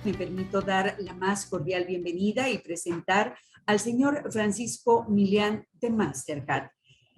Me permito dar la más cordial bienvenida y presentar al señor Francisco Millán de Mastercard.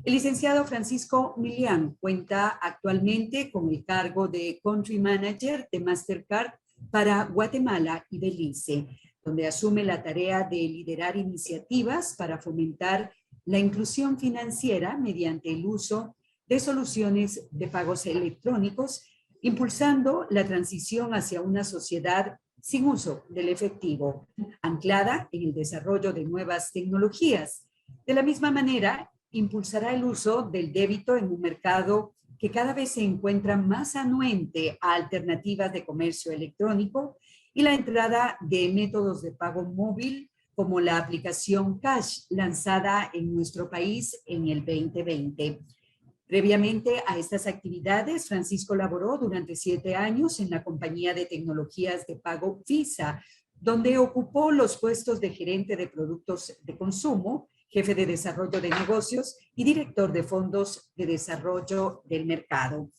El licenciado Francisco Millán cuenta actualmente con el cargo de Country Manager de Mastercard para Guatemala y Belice, donde asume la tarea de liderar iniciativas para fomentar la inclusión financiera mediante el uso de soluciones de pagos electrónicos, impulsando la transición hacia una sociedad sin uso del efectivo, anclada en el desarrollo de nuevas tecnologías. De la misma manera, impulsará el uso del débito en un mercado que cada vez se encuentra más anuente a alternativas de comercio electrónico y la entrada de métodos de pago móvil como la aplicación Cash, lanzada en nuestro país en el 2020. Previamente a estas actividades, Francisco laboró durante 7 años en la compañía de tecnologías de pago Visa, donde ocupó los puestos de gerente de productos de consumo, jefe de desarrollo de negocios y director de fondos de desarrollo del mercado.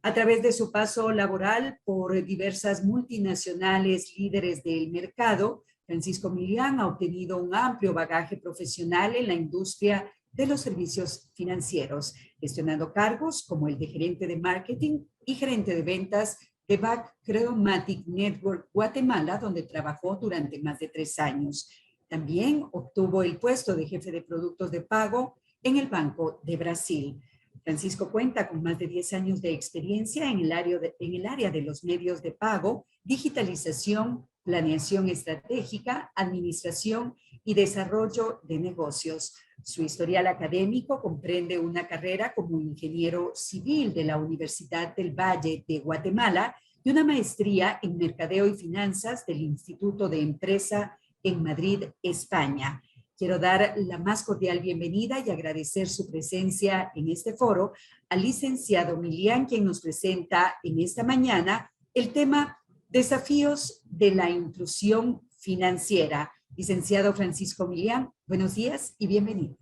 A través de su paso laboral por diversas multinacionales líderes del mercado, Francisco Millán ha obtenido un amplio bagaje profesional en la industria de los servicios financieros, gestionando cargos como el de gerente de marketing y gerente de ventas de Back Credomatic Network Guatemala, donde trabajó durante más de 3 años. También obtuvo el puesto de jefe de productos de pago en el Banco de Brasil. Francisco cuenta con más de 10 años de experiencia en el área de los medios de pago, digitalización, planeación estratégica, administración y desarrollo de negocios. Su historial académico comprende una carrera como ingeniero civil de la Universidad del Valle de Guatemala y una maestría en mercadeo y finanzas del Instituto de Empresa en Madrid, España. Quiero dar la más cordial bienvenida y agradecer su presencia en este foro al licenciado Millán, quien nos presenta en esta mañana el tema Desafíos de la inclusión financiera. Licenciado Francisco Millán, buenos días y bienvenido.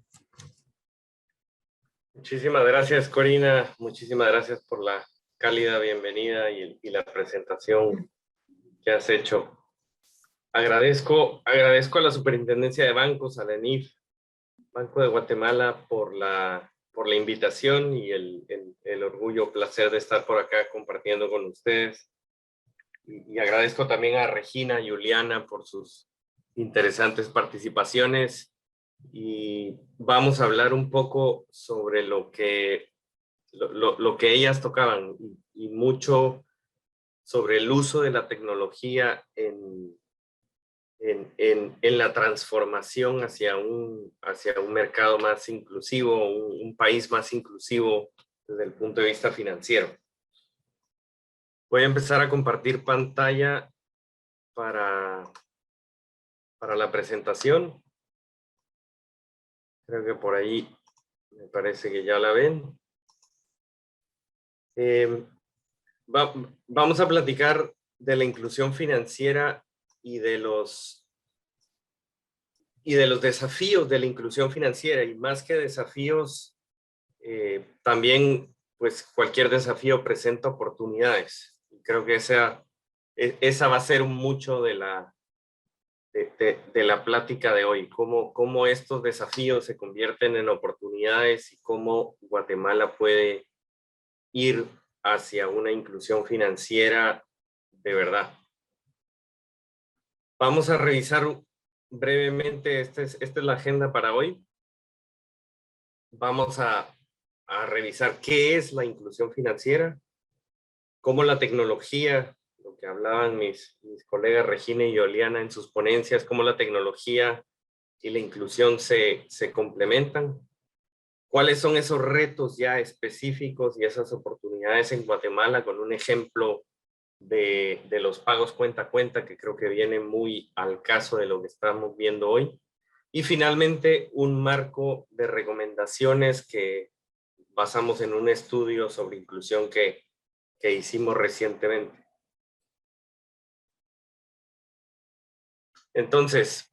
Muchísimas gracias, Corina. Muchísimas gracias por la cálida bienvenida y la presentación que has hecho. Agradezco a la Superintendencia de Bancos, a la ENIF, Banco de Guatemala, por la invitación y el orgullo, placer de estar por acá compartiendo con ustedes. Y agradezco también a Regina y Juliana por sus interesantes participaciones. Y vamos a hablar un poco sobre lo que ellas tocaban y mucho sobre el uso de la tecnología en la transformación hacia un mercado más inclusivo, un país más inclusivo desde el punto de vista financiero. Voy a empezar a compartir pantalla para la presentación. Creo que por ahí me parece que ya la ven. Vamos a platicar de la inclusión financiera y de los desafíos de la inclusión financiera, y más que desafíos, también pues cualquier desafío presenta oportunidades. Y creo que esa va a ser mucho de la plática de hoy, cómo estos desafíos se convierten en oportunidades y cómo Guatemala puede ir hacia una inclusión financiera de verdad. Vamos a revisar brevemente, esta es la agenda para hoy. Vamos a revisar qué es la inclusión financiera, cómo la tecnología, lo que hablaban mis colegas Regina y Juliana en sus ponencias, cómo la tecnología y la inclusión se complementan. ¿Cuáles son esos retos ya específicos y esas oportunidades en Guatemala, con un ejemplo de los pagos cuenta a cuenta, que creo que viene muy al caso de lo que estamos viendo hoy? Y finalmente, un marco de recomendaciones que basamos en un estudio sobre inclusión que hicimos recientemente. Entonces,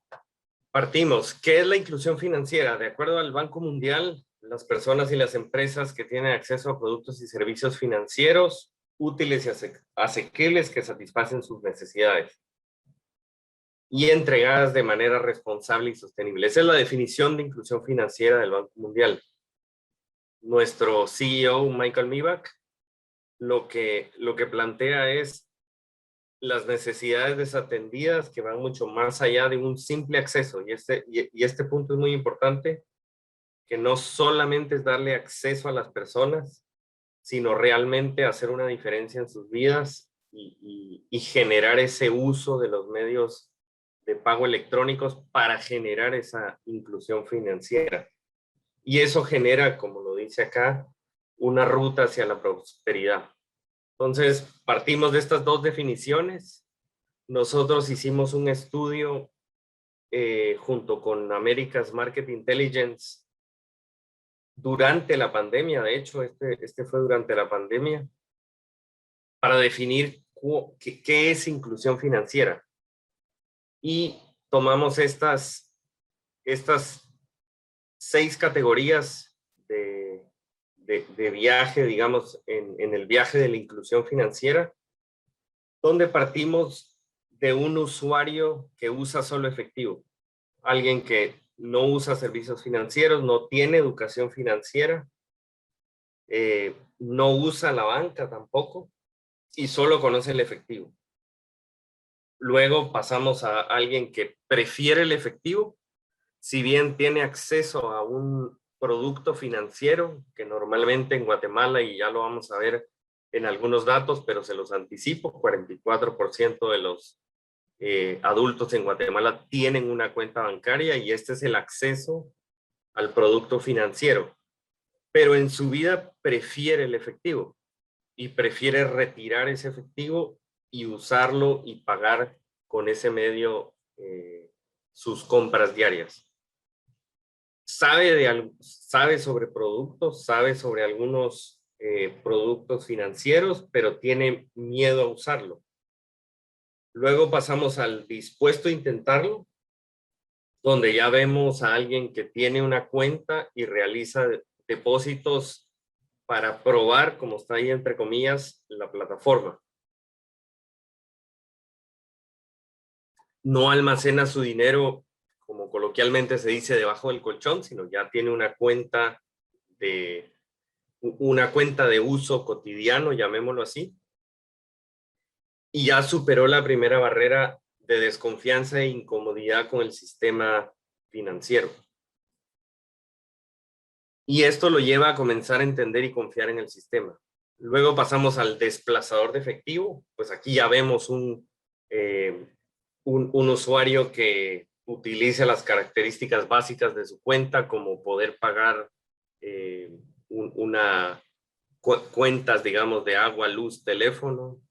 partimos. ¿Qué es la inclusión financiera? De acuerdo al Banco Mundial, las personas y las empresas que tienen acceso a productos y servicios financieros útiles y asequibles que satisfacen sus necesidades. y entregadas de manera responsable y sostenible. Esa es la definición de inclusión financiera del Banco Mundial. Nuestro CEO, Michael Miebach, lo que plantea es las necesidades desatendidas que van mucho más allá de un simple acceso. Y este punto es muy importante, que no solamente es darle acceso a las personas, sino realmente hacer una diferencia en sus vidas y generar ese uso de los medios de pago electrónicos para generar esa inclusión financiera. Y eso genera, como lo dice acá, una ruta hacia la prosperidad. Entonces, partimos de estas dos definiciones. Nosotros hicimos un estudio junto con America's Market Intelligence durante la pandemia. De hecho, este fue durante la pandemia, para definir qué es inclusión financiera. Y tomamos estas 6 categorías de viaje, digamos, en el viaje de la inclusión financiera, donde partimos de un usuario que usa solo efectivo, alguien que no usa servicios financieros, no tiene educación financiera, no usa la banca tampoco y solo conoce el efectivo. Luego pasamos a alguien que prefiere el efectivo, si bien tiene acceso a un producto financiero, que normalmente en Guatemala, y ya lo vamos a ver en algunos datos, pero se los anticipo, 44% de los adultos en Guatemala tienen una cuenta bancaria y este es el acceso al producto financiero. Pero en su vida prefiere el efectivo y prefiere retirar ese efectivo y usarlo y pagar con ese medio sus compras diarias. Sabe sobre productos, sabe sobre algunos productos financieros, pero tiene miedo a usarlo. Luego pasamos al dispuesto a intentarlo, donde ya vemos a alguien que tiene una cuenta y realiza depósitos para probar, como está ahí entre comillas, la plataforma. No almacena su dinero, como coloquialmente se dice, debajo del colchón, sino ya tiene una cuenta de uso cotidiano, llamémoslo así, y ya superó la primera barrera de desconfianza e incomodidad con el sistema financiero. Y esto lo lleva a comenzar a entender y confiar en el sistema. Luego pasamos al desplazador de efectivo. Pues aquí ya vemos un usuario que utiliza las características básicas de su cuenta, como poder pagar cuentas, digamos, de agua, luz, teléfono,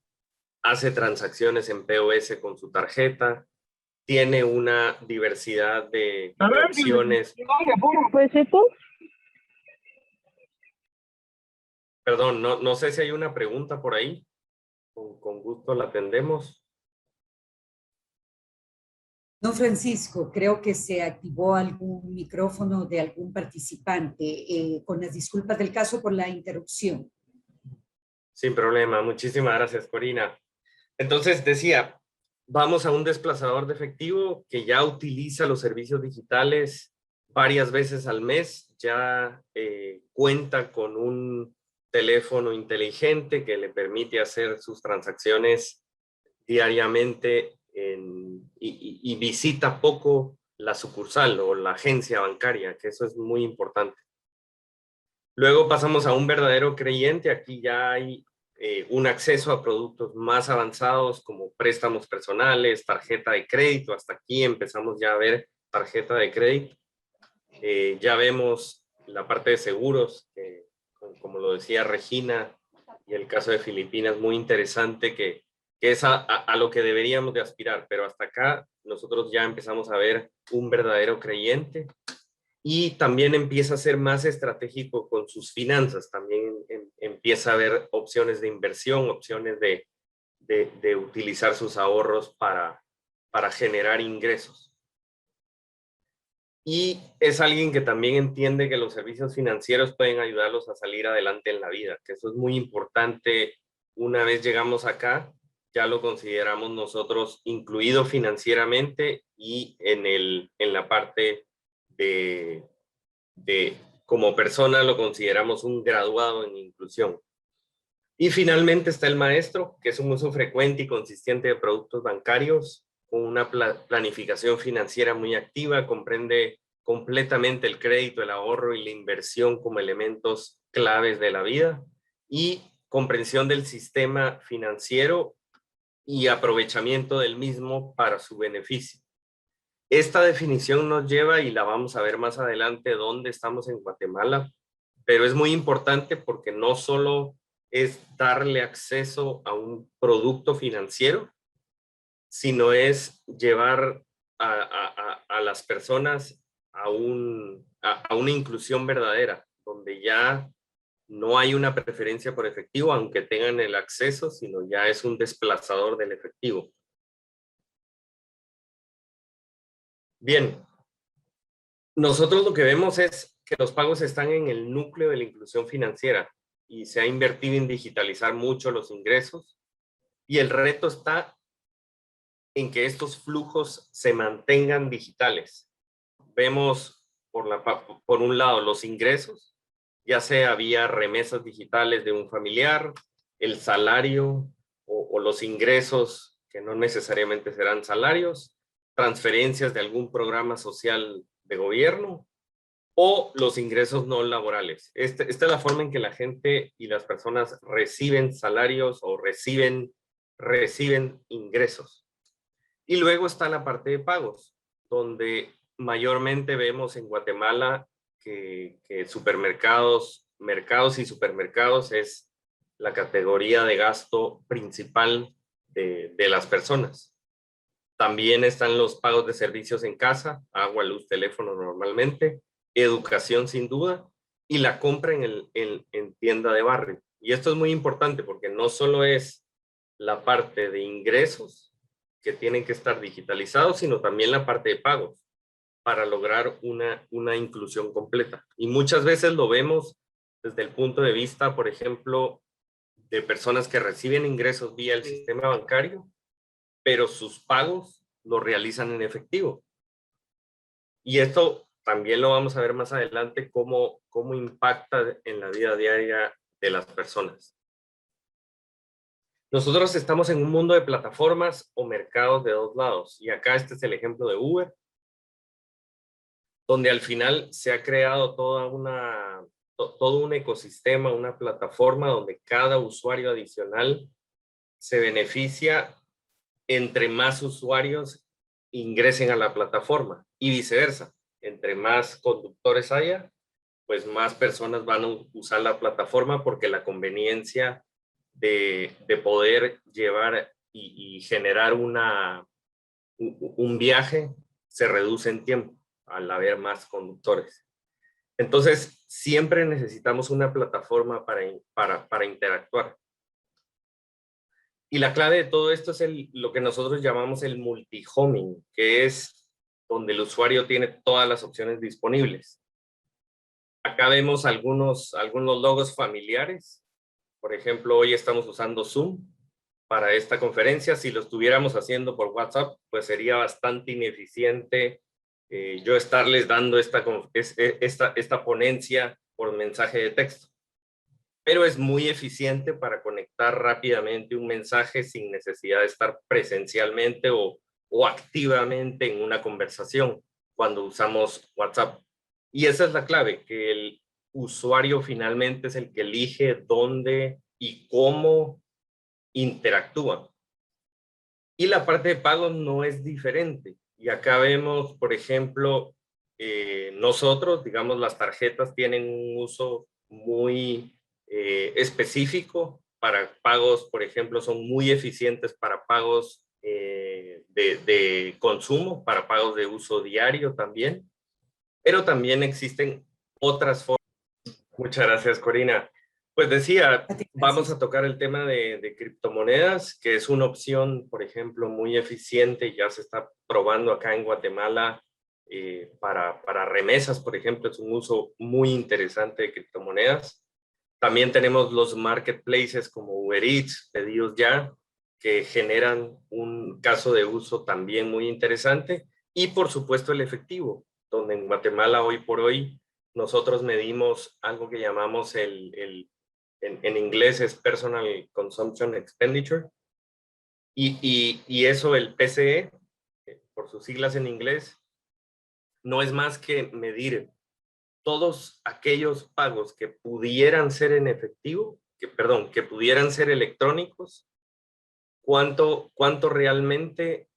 hace transacciones en POS con su tarjeta, tiene una diversidad de opciones. Perdón, no sé si hay una pregunta por ahí. Con gusto la atendemos. Don Francisco, creo que se activó algún micrófono de algún participante. Con las disculpas del caso por la interrupción. Sin problema. Muchísimas gracias, Corina. Entonces, decía, vamos a un desplazador de efectivo que ya utiliza los servicios digitales varias veces al mes, ya cuenta con un teléfono inteligente que le permite hacer sus transacciones diariamente y visita poco la sucursal o la agencia bancaria, que eso es muy importante. Luego pasamos a un verdadero creyente. Aquí ya hay un acceso a productos más avanzados como préstamos personales, tarjeta de crédito. Hasta aquí empezamos ya a ver tarjeta de crédito. Ya vemos la parte de seguros, como lo decía Regina, y el caso de Filipinas, muy interesante, que es a lo que deberíamos de aspirar, pero hasta acá nosotros ya empezamos a ver un verdadero creyente y también empieza a ser más estratégico con sus finanzas, también empieza a ver opciones de inversión, opciones de utilizar sus ahorros para generar ingresos. Y es alguien que también entiende que los servicios financieros pueden ayudarlos a salir adelante en la vida, que eso es muy importante una vez llegamos acá, ya lo consideramos nosotros incluido financieramente y en la parte de como persona lo consideramos un graduado en inclusión. Y finalmente está el maestro, que es un uso frecuente y consistente de productos bancarios, con una planificación financiera muy activa, comprende completamente el crédito, el ahorro y la inversión como elementos claves de la vida, y comprensión del sistema financiero y aprovechamiento del mismo para su beneficio. Esta definición nos lleva, y la vamos a ver más adelante, dónde estamos en Guatemala, pero es muy importante porque no solo es darle acceso a un producto financiero, sino es llevar a las personas a una inclusión verdadera, donde ya no hay una preferencia por efectivo, aunque tengan el acceso, sino ya es un desplazador del efectivo. Bien, nosotros lo que vemos es que los pagos están en el núcleo de la inclusión financiera y se ha invertido en digitalizar mucho los ingresos, y el reto está en que estos flujos se mantengan digitales. Vemos por un lado los ingresos, ya sea vía remesas digitales de un familiar, el salario o los ingresos que no necesariamente serán salarios, transferencias de algún programa social de gobierno o los ingresos no laborales. Esta es la forma en que la gente y las personas reciben salarios o reciben ingresos. Y luego está la parte de pagos, donde mayormente vemos en Guatemala que supermercados, mercados y supermercados es la categoría de gasto principal de las personas. También están los pagos de servicios en casa, agua, luz, teléfono normalmente, educación sin duda, y la compra en tienda de barrio. Y esto es muy importante porque no solo es la parte de ingresos que tienen que estar digitalizados, sino también la parte de pagos para lograr una inclusión completa. Y muchas veces lo vemos desde el punto de vista, por ejemplo, de personas que reciben ingresos vía el sistema bancario, pero sus pagos los realizan en efectivo. Y esto también lo vamos a ver más adelante, cómo impacta en la vida diaria de las personas. Nosotros estamos en un mundo de plataformas o mercados de dos lados. Y acá este es el ejemplo de Uber, donde al final se ha creado todo un ecosistema, una plataforma donde cada usuario adicional se beneficia entre más usuarios ingresen a la plataforma y viceversa. Entre más conductores haya, pues más personas van a usar la plataforma porque la conveniencia de poder llevar y generar un viaje se reduce en tiempo al haber más conductores. Entonces, siempre necesitamos una plataforma para interactuar. Y la clave de todo esto es lo que nosotros llamamos el multi-homing, que es donde el usuario tiene todas las opciones disponibles. Acá vemos algunos logos familiares. Por ejemplo, hoy estamos usando Zoom para esta conferencia. Si lo estuviéramos haciendo por WhatsApp, pues sería bastante ineficiente yo estarles dando esta ponencia por mensaje de texto. Pero es muy eficiente para conectar rápidamente un mensaje sin necesidad de estar presencialmente o activamente en una conversación cuando usamos WhatsApp. Y esa es la clave, que el usuario finalmente es el que elige dónde y cómo interactúa. Y la parte de pago no es diferente. Y acá vemos, por ejemplo, nosotros, digamos, las tarjetas tienen un uso muy específico para pagos, por ejemplo, son muy eficientes para pagos de consumo, para pagos de uso diario también, pero también existen otras formas. Muchas gracias, Corina. Pues decía, vamos a tocar el tema de criptomonedas, que es una opción, por ejemplo, muy eficiente, ya se está probando acá en Guatemala para remesas, por ejemplo, es un uso muy interesante de criptomonedas. También tenemos los marketplaces como Uber Eats, Pedidos Ya, que generan un caso de uso también muy interesante. Y por supuesto el efectivo, donde en Guatemala hoy por hoy nosotros medimos algo que llamamos en inglés es Personal Consumption Expenditure, y eso, el PCE, por sus siglas en inglés, no es más que medir todos aquellos pagos que pudieran ser en efectivo, que pudieran ser electrónicos, cuánto realmente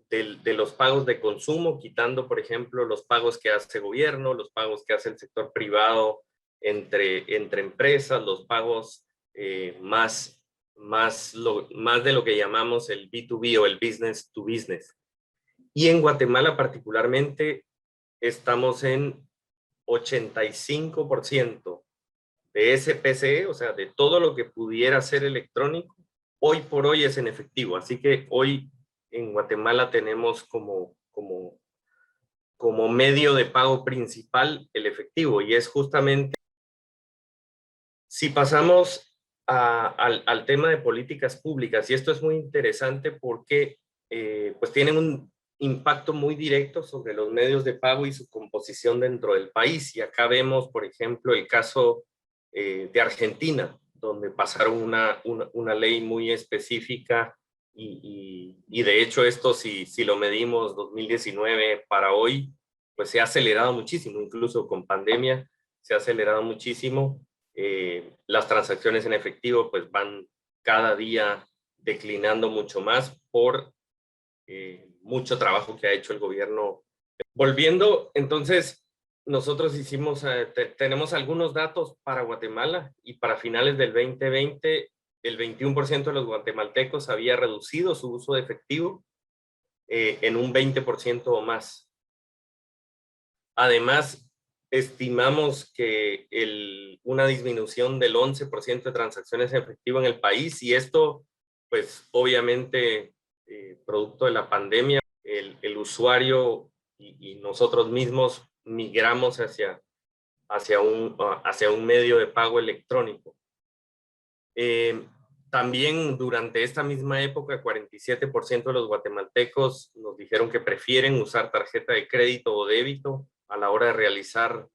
de los pagos de consumo, quitando, por ejemplo, los pagos que hace gobierno, los pagos que hace el sector privado entre empresas, los pagos más de lo que llamamos el B2B o el business to business. Y en Guatemala particularmente estamos en 85% de ese PCE, o sea, de todo lo que pudiera ser electrónico, hoy por hoy es en efectivo. Así que hoy en Guatemala tenemos como medio de pago principal el efectivo, y es justamente, si pasamos al tema de políticas públicas, y esto es muy interesante porque pues tienen un impacto muy directo sobre los medios de pago y su composición dentro del país. Y acá vemos, por ejemplo, el caso de Argentina, donde pasaron una ley muy específica y de hecho esto, si lo medimos 2019 para hoy, pues se ha acelerado muchísimo, incluso con pandemia se ha acelerado muchísimo. Las transacciones en efectivo pues van cada día declinando mucho más por mucho trabajo que ha hecho el gobierno. Volviendo, entonces, nosotros tenemos algunos datos para Guatemala, y para finales del 2020, el 21% de los guatemaltecos había reducido su uso de efectivo en un 20% o más. Además, estimamos que una disminución del 11% de transacciones en efectivo en el país, y esto, pues, obviamente, producto de la pandemia, el usuario y nosotros mismos migramos hacia un medio de pago electrónico. También durante esta misma época, 47% de los guatemaltecos nos dijeron que prefieren usar tarjeta de crédito o débito a la hora de realizar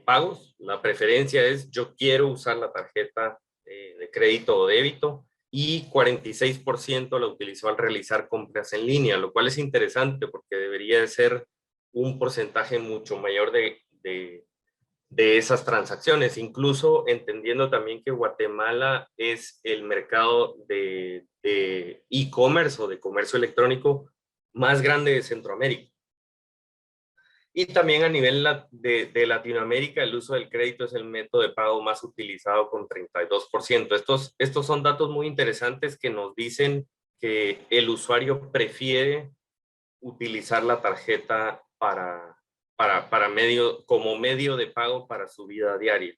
pagos. La preferencia es: yo quiero usar la tarjeta de crédito o débito, y 46% la utilizó al realizar compras en línea, lo cual es interesante porque debería de ser un porcentaje mucho mayor de esas transacciones, incluso entendiendo también que Guatemala es el mercado de e-commerce o de comercio electrónico más grande de Centroamérica. Y también a nivel de Latinoamérica, el uso del crédito es el método de pago más utilizado con 32%. Estos son datos muy interesantes que nos dicen que el usuario prefiere utilizar la tarjeta como medio de pago para su vida diaria.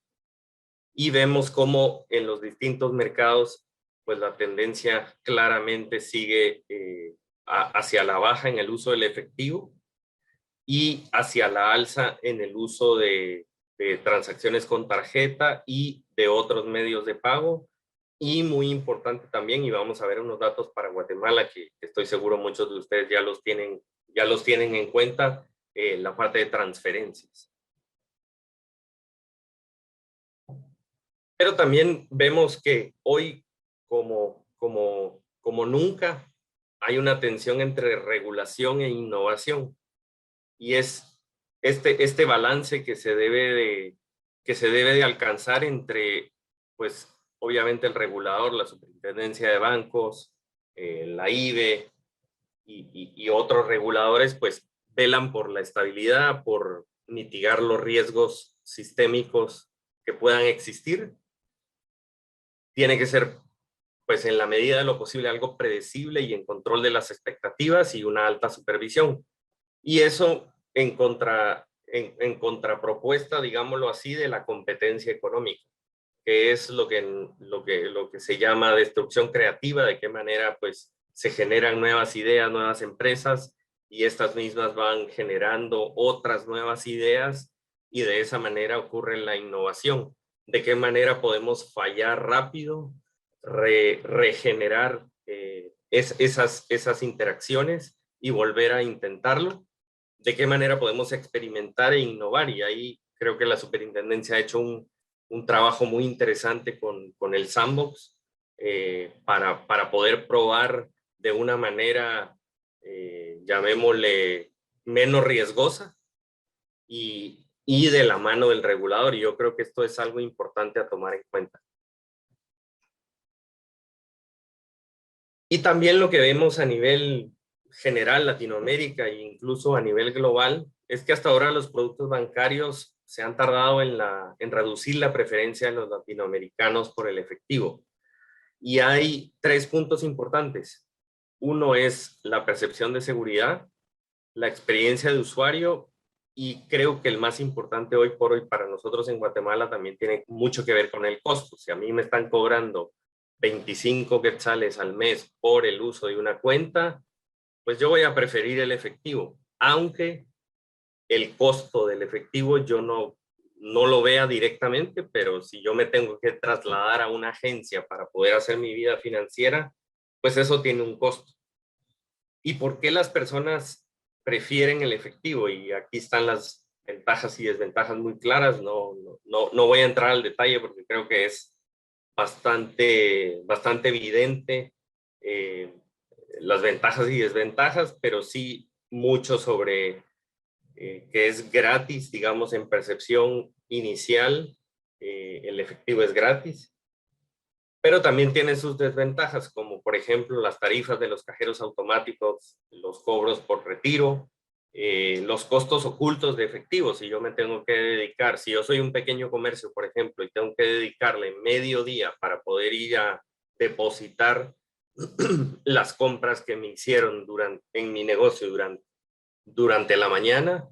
Y vemos cómo en los distintos mercados, pues la tendencia claramente sigue hacia la baja en el uso del efectivo y hacia la alza en el uso de transacciones con tarjeta y de otros medios de pago. Y muy importante también, y vamos a ver unos datos para Guatemala que estoy seguro muchos de ustedes ya los tienen en cuenta, la parte de transferencias. Pero también vemos que hoy, como nunca, hay una tensión entre regulación e innovación. Y es este balance que se debe de alcanzar entre, pues, obviamente el regulador, la Superintendencia de Bancos, la IBE y otros reguladores, pues, velan por la estabilidad, por mitigar los riesgos sistémicos que puedan existir. Tiene que ser, pues, en la medida de lo posible, algo predecible y en control de las expectativas y una alta supervisión. Y eso en contrapropuesta, digámoslo así, de la competencia económica, que es lo que se llama destrucción creativa, de qué manera, pues, se generan nuevas ideas, nuevas empresas, y estas mismas van generando otras nuevas ideas, y de esa manera ocurre la innovación. De qué manera podemos fallar rápido, regenerar esas interacciones y volver a intentarlo. ¿De qué manera podemos experimentar e innovar? Y ahí creo que la superintendencia ha hecho un trabajo muy interesante con el sandbox para poder probar de una manera, llamémosle, menos riesgosa y de la mano del regulador. Y yo creo que esto es algo importante a tomar en cuenta. Y también lo que vemos a nivel general, Latinoamérica e incluso a nivel global, es que hasta ahora los productos bancarios se han tardado en reducir la preferencia de los latinoamericanos por el efectivo. Y hay 3 puntos importantes. Uno es la percepción de seguridad, la experiencia de usuario, y creo que el más importante hoy por hoy para nosotros en Guatemala también tiene mucho que ver con el costo. Si a mí me están cobrando 25 quetzales al mes por el uso de una cuenta, pues yo voy a preferir el efectivo, aunque el costo del efectivo yo no lo vea directamente, pero si yo me tengo que trasladar a una agencia para poder hacer mi vida financiera, pues eso tiene un costo. ¿Y por qué las personas prefieren el efectivo? Y aquí están las ventajas y desventajas muy claras. No voy a entrar al detalle porque creo que es bastante evidente las ventajas y desventajas, pero sí mucho sobre que es gratis, digamos, en percepción inicial. El efectivo es gratis, pero también tiene sus desventajas, como por ejemplo las tarifas de los cajeros automáticos, los cobros por retiro, los costos ocultos de efectivo. Si yo me tengo que dedicar, si yo soy un pequeño comercio, por ejemplo, y tengo que dedicarle medio día para poder ir a depositar las compras que me hicieron en mi negocio durante la mañana,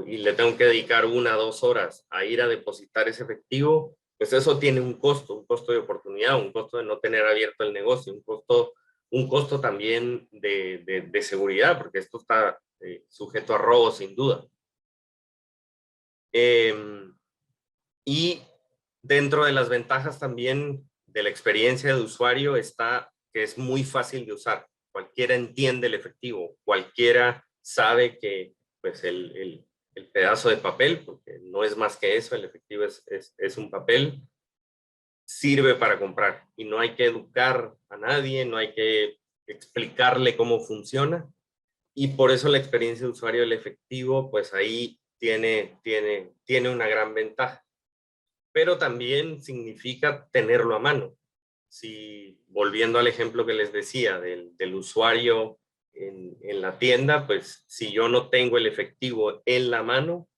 y le tengo que dedicar 1 o 2 horas a ir a depositar ese efectivo, pues eso tiene un costo de oportunidad, un costo de no tener abierto el negocio, un costo también de seguridad, porque esto está sujeto a robo sin duda. Y dentro de las ventajas también de la experiencia de usuario está que es muy fácil de usar. Cualquiera entiende el efectivo, cualquiera sabe que pues el pedazo de papel, porque no es más que eso, el efectivo es un papel, sirve para comprar y no hay que educar a nadie, no hay que explicarle cómo funciona, y por eso la experiencia de usuario del efectivo pues ahí tiene una gran ventaja, pero también significa tenerlo a mano. Si, volviendo al ejemplo que les decía del usuario en la tienda, pues si yo no tengo el efectivo en la mano,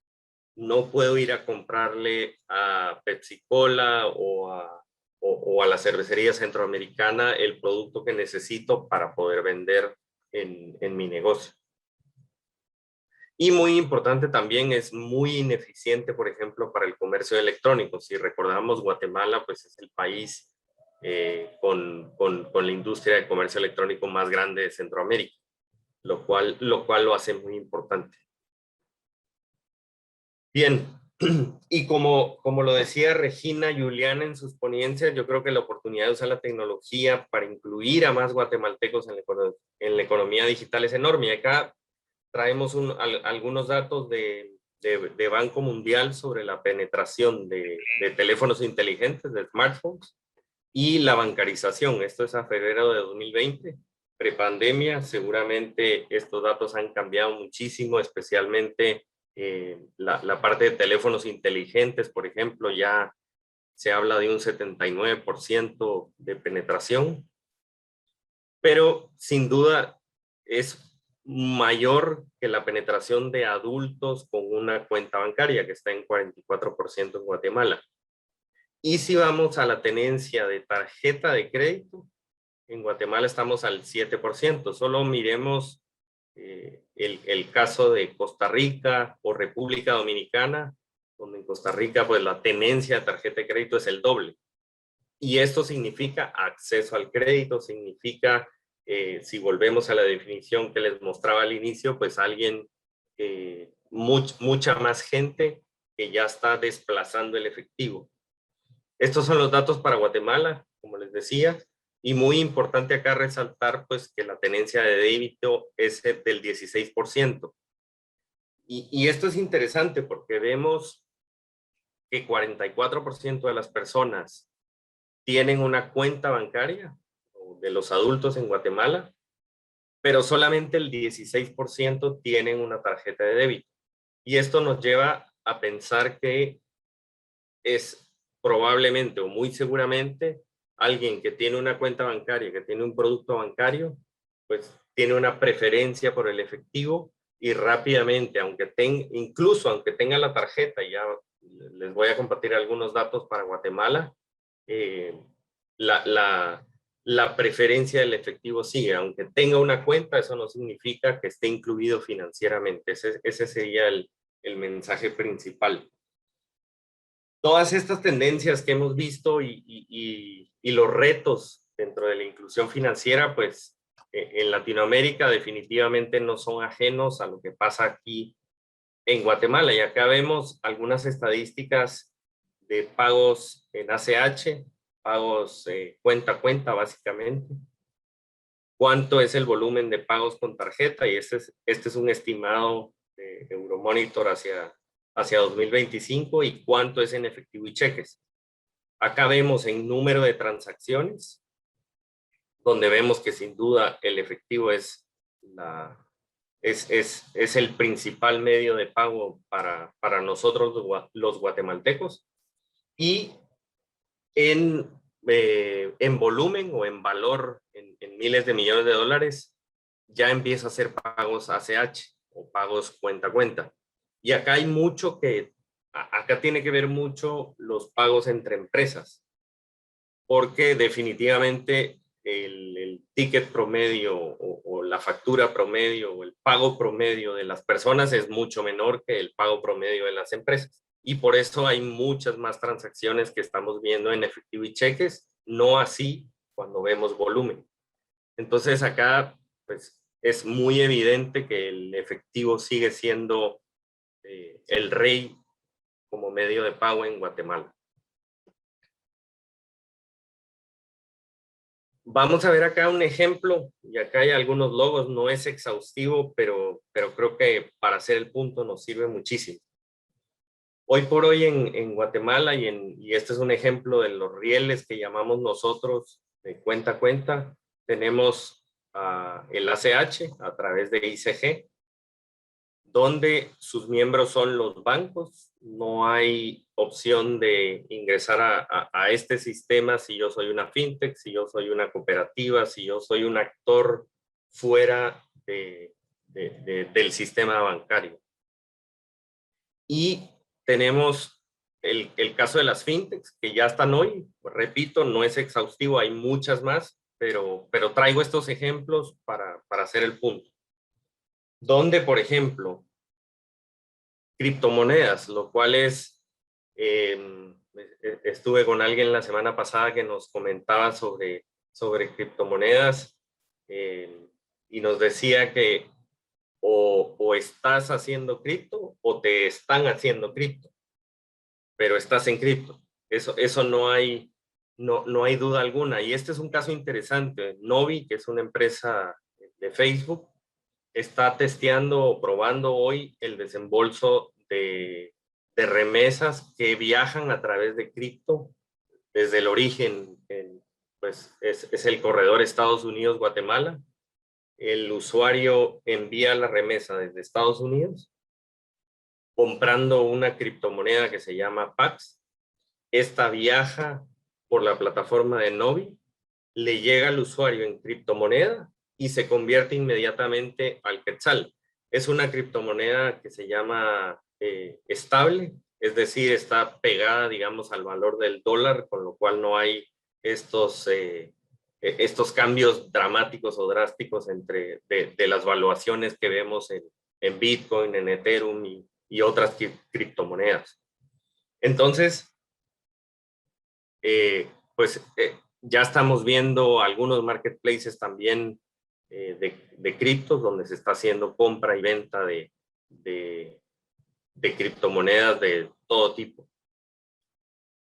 no puedo ir a comprarle a Pepsi Cola o a la cervecería centroamericana el producto que necesito para poder vender en mi negocio. Y muy importante también, es muy ineficiente, por ejemplo, para el comercio electrónico. Si recordamos, Guatemala pues es el país con la industria de comercio electrónico más grande de Centroamérica, lo cual lo hace muy importante. Bien, y como lo decía Regina Juliana en sus ponencias, yo creo que la oportunidad de usar la tecnología para incluir a más guatemaltecos en la economía digital es enorme. Y acá traemos algunos datos de Banco Mundial sobre la penetración de teléfonos inteligentes, de smartphones, y la bancarización. Esto es a febrero de 2020, prepandemia. Seguramente estos datos han cambiado muchísimo, especialmente la parte de teléfonos inteligentes, por ejemplo, ya se habla de un 79% de penetración, pero sin duda es mayor que la penetración de adultos con una cuenta bancaria, que está en 44% en Guatemala. Y si vamos a la tenencia de tarjeta de crédito, en Guatemala estamos al 7%. Solo miremos el caso de Costa Rica o República Dominicana, donde en Costa Rica pues la tenencia de tarjeta de crédito es el doble. Y esto significa acceso al crédito, significa, si volvemos a la definición que les mostraba al inicio, pues alguien, mucha más gente que ya está desplazando el efectivo. Estos son los datos para Guatemala, como les decía. Y muy importante acá resaltar pues que la tenencia de débito es del 16%. Y esto es interesante porque vemos que 44% de las personas tienen una cuenta bancaria, de los adultos en Guatemala, pero solamente el 16% tienen una tarjeta de débito. Y esto nos lleva a pensar que es probablemente o muy seguramente alguien que tiene una cuenta bancaria, que tiene un producto bancario, pues tiene una preferencia por el efectivo y rápidamente, incluso aunque tenga la tarjeta, ya les voy a compartir algunos datos para Guatemala, eh, la preferencia del efectivo sigue. Aunque tenga una cuenta, eso no significa que esté incluido financieramente. Ese sería el mensaje principal. Todas estas tendencias que hemos visto y los retos dentro de la inclusión financiera, pues en Latinoamérica definitivamente no son ajenos a lo que pasa aquí en Guatemala. Y acá vemos algunas estadísticas de pagos en ACH, pagos cuenta a cuenta básicamente. ¿Cuánto es el volumen de pagos con tarjeta? Y este es un estimado de Euromonitor hacia 2025 y cuánto es en efectivo y cheques. Acá vemos en número de transacciones, donde vemos que sin duda el efectivo es el principal medio de pago para nosotros los guatemaltecos. Y en volumen o en valor, en miles de millones de dólares, ya empieza a hacer pagos ACH o pagos cuenta a cuenta. Y acá hay mucho acá tiene que ver mucho los pagos entre empresas, porque definitivamente el ticket promedio o la factura promedio o el pago promedio de las personas es mucho menor que el pago promedio de las empresas. Y por eso hay muchas más transacciones que estamos viendo en efectivo y cheques, no así cuando vemos volumen. Entonces acá pues es muy evidente que el efectivo sigue siendo el rey como medio de pago en Guatemala. Vamos a ver acá un ejemplo, y acá hay algunos logos, no es exhaustivo, pero creo que para hacer el punto nos sirve muchísimo. Hoy por hoy en Guatemala, y este es un ejemplo de los rieles que llamamos nosotros de cuenta a cuenta, tenemos el ACH a través de ICG, donde sus miembros son los bancos. No hay opción de ingresar a este sistema si yo soy una fintech, si yo soy una cooperativa, si yo soy un actor fuera del sistema bancario. Y tenemos el caso de las fintechs que ya están hoy. Repito, no es exhaustivo, hay muchas más, pero traigo estos ejemplos para hacer el punto. Donde, por ejemplo, criptomonedas, lo cual estuve con alguien la semana pasada que nos comentaba sobre criptomonedas y nos decía que o estás haciendo cripto o te están haciendo cripto, pero estás en cripto. Eso no hay duda alguna. Y este es un caso interesante. Novi, que es una empresa de Facebook, está testeando o probando hoy el desembolso de remesas que viajan a través de cripto desde el origen, pues es el corredor Estados Unidos-Guatemala. El usuario envía la remesa desde Estados Unidos comprando una criptomoneda que se llama PAX. Esta viaja por la plataforma de Novi, le llega al usuario en criptomoneda y se convierte inmediatamente al quetzal. Es una criptomoneda que se llama estable, es decir, está pegada, digamos, al valor del dólar, con lo cual no hay estos cambios dramáticos o drásticos de las valuaciones que vemos en Bitcoin, en Ethereum y otras criptomonedas. Entonces, ya estamos viendo algunos marketplaces también de criptos donde se está haciendo compra y venta de criptomonedas de todo tipo.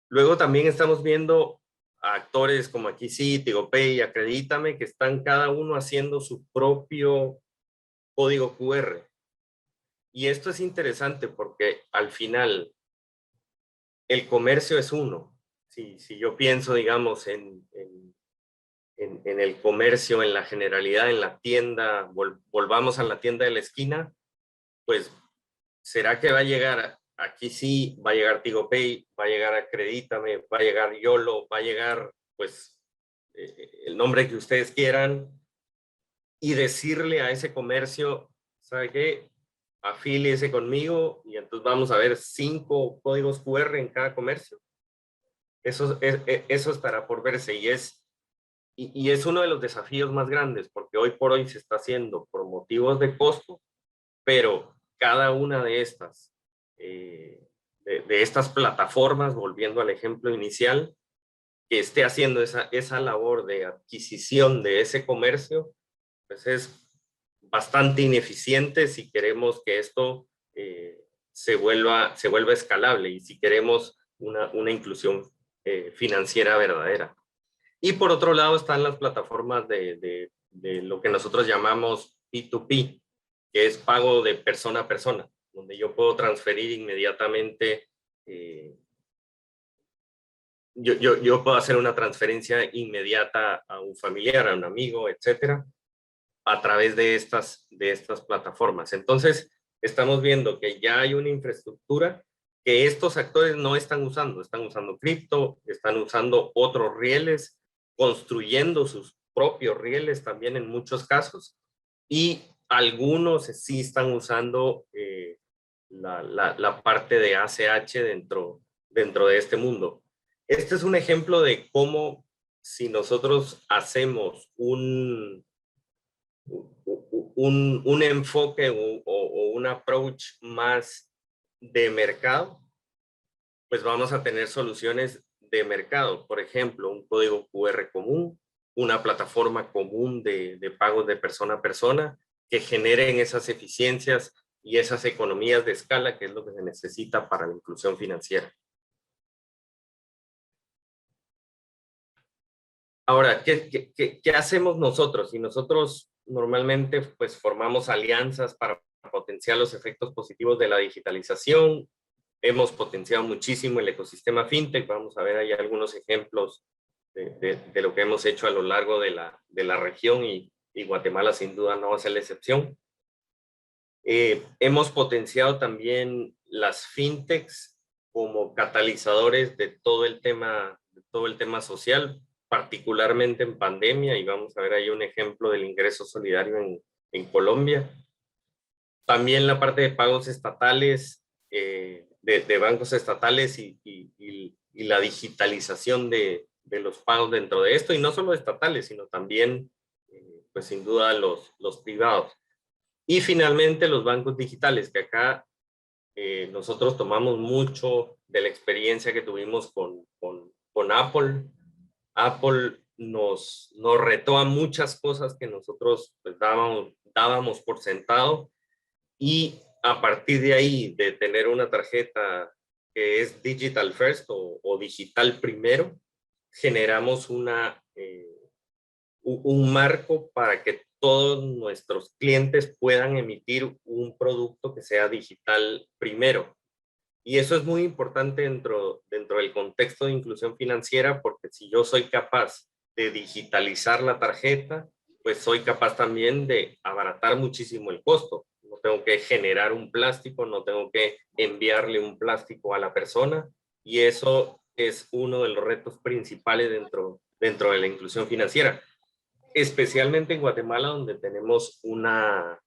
Luego también estamos viendo a actores como aquí sí, TigoPay, Acredítame, que están cada uno haciendo su propio código QR. Y esto es interesante porque al final el comercio es uno. Si yo pienso, digamos, en el comercio, en la generalidad, en la tienda, volvamos a la tienda de la esquina, pues, ¿será que va a llegar aquí sí, va a llegar TigoPay, va a llegar Acredítame, va a llegar YOLO, va a llegar, pues, el nombre que ustedes quieran, y decirle a ese comercio, ¿sabe qué? Afíliese conmigo y entonces vamos a ver 5 códigos QR en cada comercio? Eso estará por verse y es uno de los desafíos más grandes porque hoy por hoy se está haciendo por motivos de costo, pero cada una de estas, de estas plataformas, volviendo al ejemplo inicial, que esté haciendo esa labor de adquisición de ese comercio, pues es bastante ineficiente si queremos que esto se vuelva escalable y si queremos una inclusión financiera verdadera. Y por otro lado están las plataformas de lo que nosotros llamamos P2P, que es pago de persona a persona, donde yo puedo transferir inmediatamente, yo puedo hacer una transferencia inmediata a un familiar, a un amigo, etcétera, a través de estas plataformas. Entonces, estamos viendo que ya hay una infraestructura que estos actores no están usando cripto, están usando otros rieles, construyendo sus propios rieles también en muchos casos, y algunos sí están usando la parte de ACH dentro de este mundo. Este es un ejemplo de cómo si nosotros hacemos un enfoque o un approach más de mercado, pues vamos a tener soluciones de mercado. Por ejemplo, un código QR común, una plataforma común de pagos de persona a persona que generen esas eficiencias y esas economías de escala, que es lo que se necesita para la inclusión financiera. Ahora, ¿qué hacemos nosotros? Y nosotros normalmente pues formamos alianzas para potenciar los efectos positivos de la digitalización. Hemos potenciado muchísimo el ecosistema fintech. Vamos a ver ahí algunos ejemplos de lo que hemos hecho a lo largo de la región y Guatemala sin duda no va a ser la excepción. Hemos potenciado también las fintechs como catalizadores de todo el tema social, particularmente en pandemia, y vamos a ver ahí un ejemplo del ingreso solidario en Colombia. También la parte de pagos estatales, de bancos estatales y la digitalización de los pagos dentro de esto, y no solo estatales, sino también, pues sin duda, los privados. Y finalmente los bancos digitales, que acá nosotros tomamos mucho de la experiencia que tuvimos con Apple. Apple nos retó a muchas cosas que nosotros pues, dábamos por sentado, y a partir de ahí, de tener una tarjeta que es digital first o digital primero, generamos un marco para que todos nuestros clientes puedan emitir un producto que sea digital primero. Y eso es muy importante dentro del contexto de inclusión financiera, porque si yo soy capaz de digitalizar la tarjeta, pues soy capaz también de abaratar muchísimo el costo. No tengo que generar un plástico, no tengo que enviarle un plástico a la persona, y eso es uno de los retos principales dentro de la inclusión financiera, especialmente en Guatemala, donde tenemos una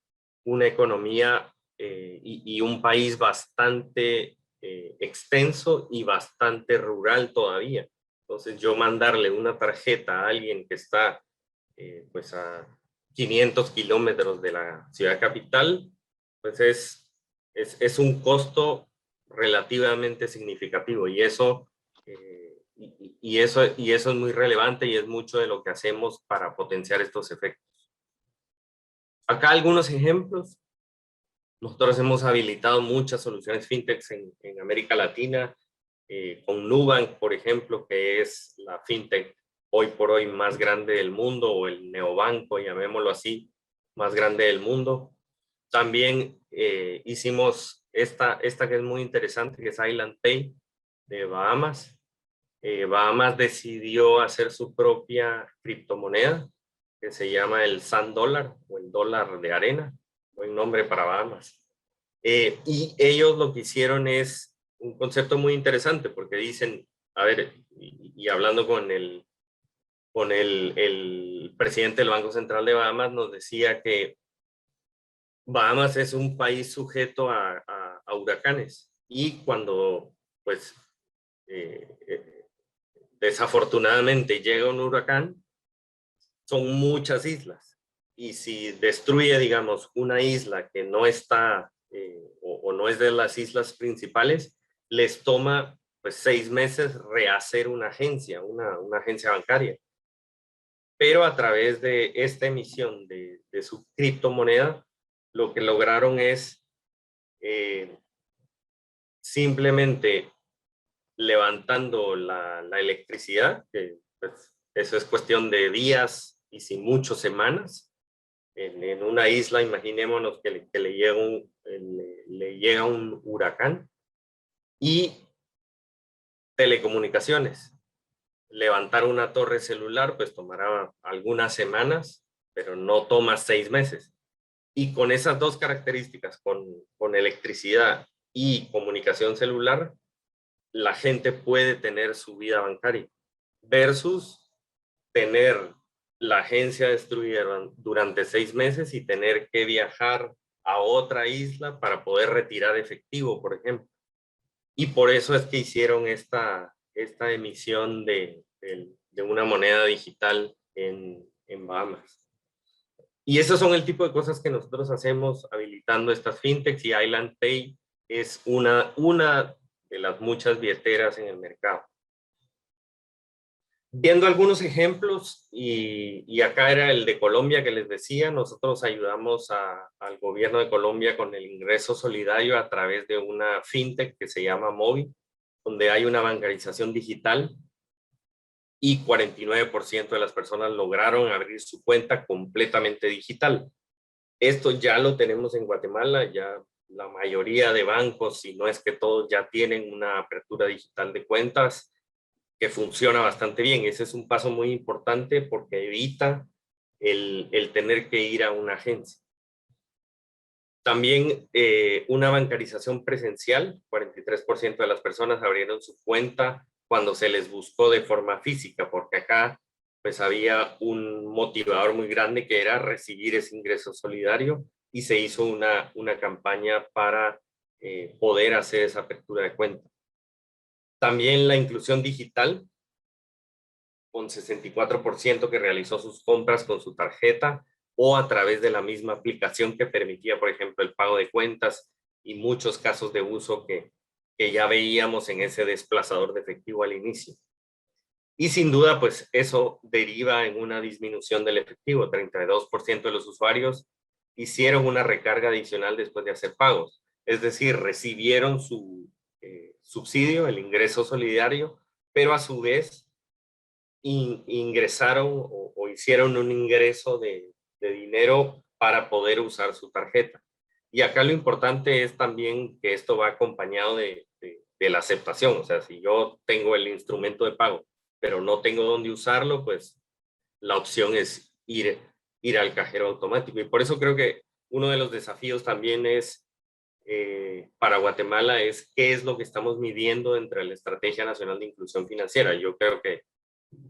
economía y un país bastante extenso y bastante rural todavía. Entonces, yo mandarle una tarjeta a alguien que está pues a 500 kilómetros de la ciudad capital, pues es un costo relativamente significativo, y eso y eso es muy relevante y es mucho de lo que hacemos para potenciar estos efectos. Acá algunos ejemplos. Nosotros hemos habilitado muchas soluciones fintechs en América Latina. con Nubank, por ejemplo, que es la fintech hoy por hoy más grande del mundo, o el neobanco, llamémoslo así, más grande del mundo. También hicimos esta que es muy interesante, que es Island Pay de Bahamas. Bahamas decidió hacer su propia criptomoneda, que se llama el Sand Dollar, o el dólar de arena, buen nombre para Bahamas. Y ellos lo que hicieron es un concepto muy interesante, porque dicen, a ver, y hablando con el presidente del Banco Central de Bahamas, nos decía que Bahamas es un país sujeto a huracanes, y cuando pues desafortunadamente llega un huracán, son muchas islas, y si destruye, digamos, una isla que no está o no es de las islas principales, les toma pues 6 meses rehacer una agencia, una agencia bancaria. Pero a través de esta emisión de su criptomoneda, lo que lograron es simplemente levantando la electricidad, que pues, eso es cuestión de días y sin mucho semanas. En una isla, imaginémonos que le llega un huracán. Y telecomunicaciones. Levantar una torre celular pues tomará algunas semanas, pero no toma 6 meses. Y con esas dos características, con electricidad y comunicación celular, la gente puede tener su vida bancaria, versus tener la agencia destruida durante 6 meses y tener que viajar a otra isla para poder retirar efectivo, por ejemplo. Y por eso es que hicieron esta emisión de una moneda digital en Bahamas. Y esos son el tipo de cosas que nosotros hacemos habilitando estas fintechs, y Island Pay es una de las muchas billeteras en el mercado. Viendo algunos ejemplos, y acá era el de Colombia que les decía, nosotros ayudamos al gobierno de Colombia con el ingreso solidario a través de una fintech que se llama Movi, donde hay una bancarización digital, y 49% de las personas lograron abrir su cuenta completamente digital. Esto ya lo tenemos en Guatemala, ya la mayoría de bancos, si no es que todos, ya tienen una apertura digital de cuentas que funciona bastante bien. Ese es un paso muy importante porque evita el tener que ir a una agencia. También una bancarización presencial, 43% de las personas abrieron su cuenta cuando se les buscó de forma física, porque acá pues había un motivador muy grande que era recibir ese ingreso solidario, y se hizo una campaña para poder hacer esa apertura de cuenta. También la inclusión digital, con 64% que realizó sus compras con su tarjeta o a través de la misma aplicación que permitía, por ejemplo, el pago de cuentas, y muchos casos de uso que ya veíamos en ese desplazador de efectivo al inicio. Y sin duda, pues eso deriva en una disminución del efectivo. 32% de los usuarios hicieron una recarga adicional después de hacer pagos. Es decir, recibieron su subsidio, el ingreso solidario, pero a su vez ingresaron o hicieron un ingreso de dinero para poder usar su tarjeta. Y acá lo importante es también que esto va acompañado de la aceptación. O sea, si yo tengo el instrumento de pago, pero no tengo dónde usarlo, pues la opción es ir al cajero automático. Y por eso creo que uno de los desafíos también es para Guatemala es qué es lo que estamos midiendo dentro de la Estrategia Nacional de Inclusión Financiera. Yo creo que,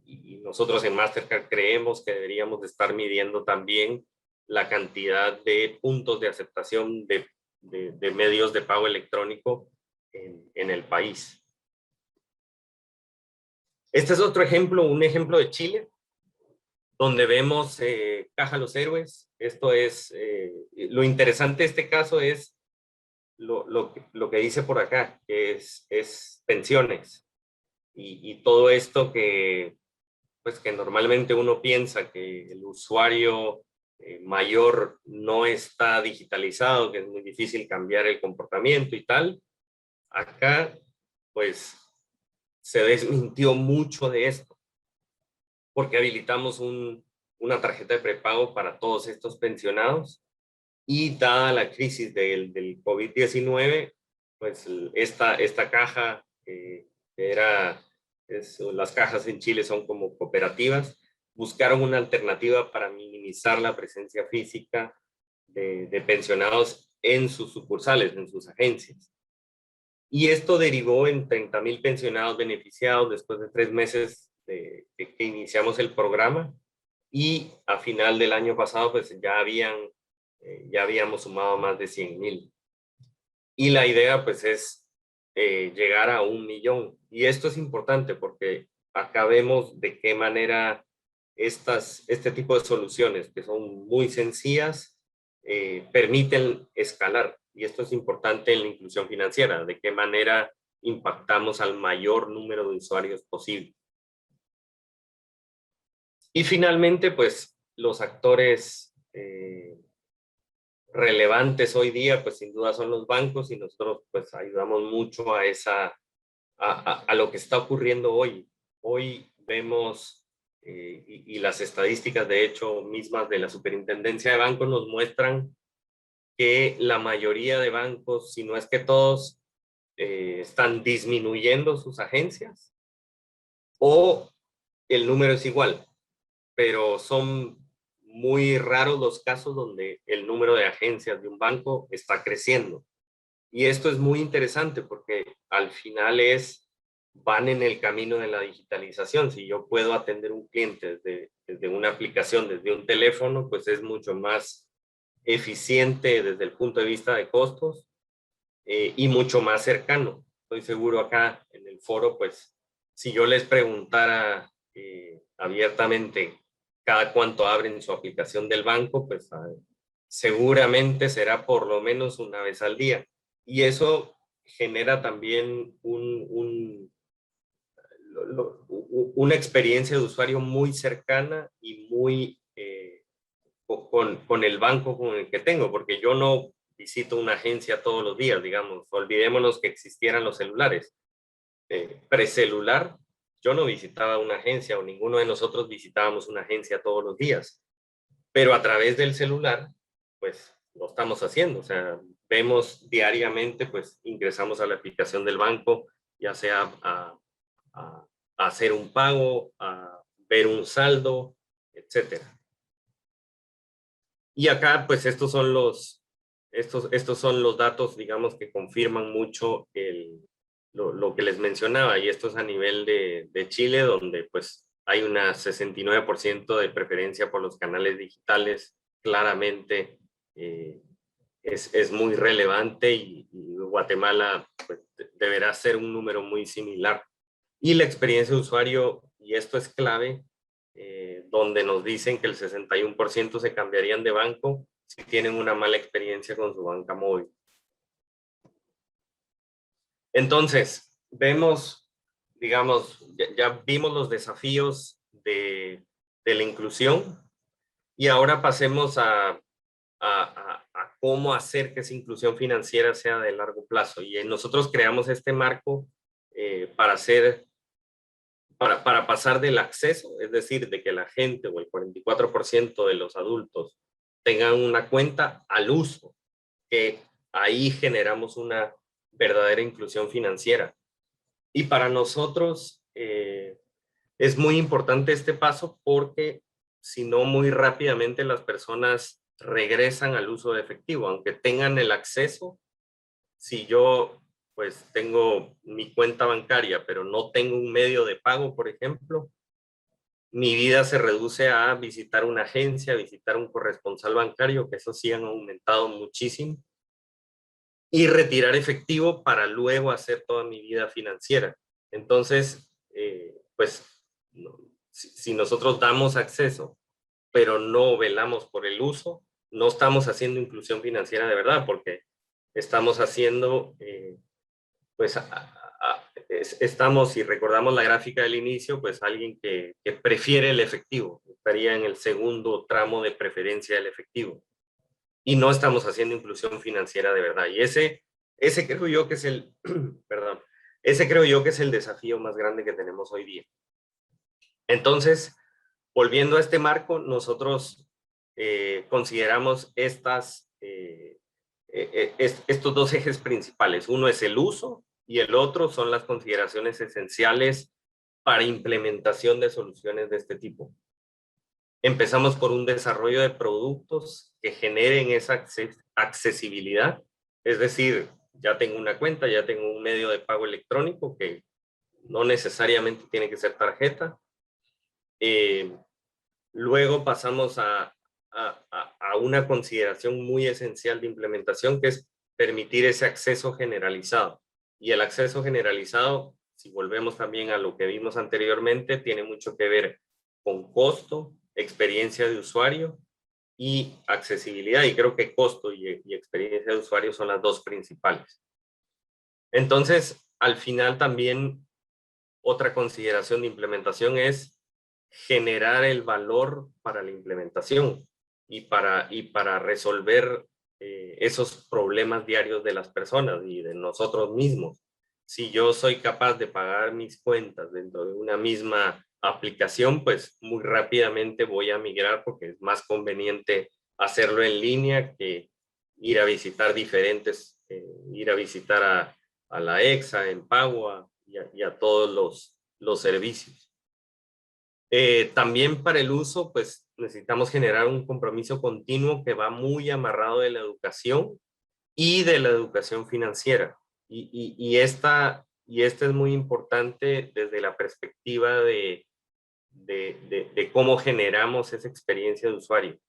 y nosotros en Mastercard creemos que deberíamos de estar midiendo también la cantidad de puntos de aceptación de medios de pago electrónico en el país. Este es otro ejemplo, un ejemplo de Chile, donde vemos Caja Los Héroes. Esto es, lo interesante de este caso es lo que dice por acá, que es pensiones. Y todo esto que normalmente uno piensa que el usuario mayor no está digitalizado, que es muy difícil cambiar el comportamiento y tal. Acá, pues, se desmintió mucho de esto, porque habilitamos una tarjeta de prepago para todos estos pensionados y dada la crisis del COVID-19, pues esta caja las cajas en Chile son como cooperativas, buscaron una alternativa para minimizar la presencia física de pensionados en sus sucursales, en sus agencias. Y esto derivó en 30,000 pensionados beneficiados después de 3 meses de que iniciamos el programa, y a final del año pasado pues ya habíamos sumado más de 100,000. Y la idea pues es llegar a 1,000,000. Y esto es importante porque acá vemos de qué manera este tipo de soluciones, que son muy sencillas, permiten escalar. Y esto es importante en la inclusión financiera, de qué manera impactamos al mayor número de usuarios posible. Y finalmente, pues los actores relevantes hoy día, pues sin duda son los bancos, y nosotros pues ayudamos mucho a lo que está ocurriendo hoy. Hoy vemos, y las estadísticas de hecho mismas de la Superintendencia de Bancos nos muestran que la mayoría de bancos, si no es que todos, están disminuyendo sus agencias, o el número es igual, pero son muy raros los casos donde el número de agencias de un banco está creciendo. Y esto es muy interesante porque al final van en el camino de la digitalización. Si yo puedo atender un cliente desde una aplicación, desde un teléfono, pues es mucho más eficiente desde el punto de vista de costos, y mucho más cercano. Estoy seguro acá en el foro, pues si yo les preguntara abiertamente cada cuánto abren su aplicación del banco, pues seguramente será por lo menos una vez al día. Y eso genera también una experiencia de usuario muy cercana y muy con el banco con el que tengo, porque yo no visito una agencia todos los días, digamos. Olvidémonos que existieran los celulares. Precelular, yo no visitaba una agencia, o ninguno de nosotros visitábamos una agencia todos los días, pero a través del celular, pues lo estamos haciendo. O sea, vemos diariamente, pues ingresamos a la aplicación del banco, ya sea a hacer un pago, a ver un saldo, etcétera. Y acá, pues estos son los datos, digamos, que confirman mucho lo que les mencionaba, y esto es a nivel de Chile, donde pues hay una 69% de preferencia por los canales digitales. Claramente es muy relevante, y Guatemala pues, deberá ser un número muy similar. Y la experiencia de usuario, y esto es clave, donde nos dicen que el 61% se cambiarían de banco si tienen una mala experiencia con su banca móvil. Entonces, vemos, digamos, ya vimos los desafíos de la inclusión, y ahora pasemos a cómo hacer que esa inclusión financiera sea de largo plazo. Y nosotros creamos este marco para pasar del acceso, es decir, de que la gente o el 44% de los adultos tengan una cuenta, al uso, que ahí generamos una verdadera inclusión financiera. Y para nosotros es muy importante este paso, porque si no, muy rápidamente las personas regresan al uso de efectivo, aunque tengan el acceso. Si yo pues tengo mi cuenta bancaria, pero no tengo un medio de pago, por ejemplo, mi vida se reduce a visitar una agencia, visitar un corresponsal bancario, que eso sí han aumentado muchísimo, y retirar efectivo para luego hacer toda mi vida financiera. Entonces, pues, si nosotros damos acceso, pero no velamos por el uso, no estamos haciendo inclusión financiera de verdad, porque estamos haciendo, pues, estamos, si recordamos la gráfica del inicio, pues alguien que prefiere el efectivo, estaría en el segundo tramo de preferencia del efectivo. Y no estamos haciendo inclusión financiera de verdad. Y ese creo yo que es perdón, Ese creo yo que es el desafío más grande que tenemos hoy día. Entonces, volviendo a este marco, nosotros consideramos estos dos ejes principales. Uno es el uso y el otro son las consideraciones esenciales para implementación de soluciones de este tipo. Empezamos por un desarrollo de productos que generen esa accesibilidad, es decir, ya tengo una cuenta, ya tengo un medio de pago electrónico que no necesariamente tiene que ser tarjeta. Luego pasamos a una consideración muy esencial de implementación, que es permitir ese acceso generalizado. Y el acceso generalizado, si volvemos también a lo que vimos anteriormente, tiene mucho que ver con costo, experiencia de usuario y accesibilidad. Y creo que costo y experiencia de usuario son las dos principales. Entonces, al final también otra consideración de implementación es generar el valor para la implementación y para resolver esos problemas diarios de las personas y de nosotros mismos. Si yo soy capaz de pagar mis cuentas dentro de una misma aplicación, pues muy rápidamente voy a migrar porque es más conveniente hacerlo en línea que ir a visitar ir a visitar a la EXA, en Pagua y a todos los servicios. También para el uso, pues necesitamos generar un compromiso continuo que va muy amarrado de la educación y de la educación financiera. Y esta es muy importante desde la perspectiva de cómo generamos esa experiencia de usuario.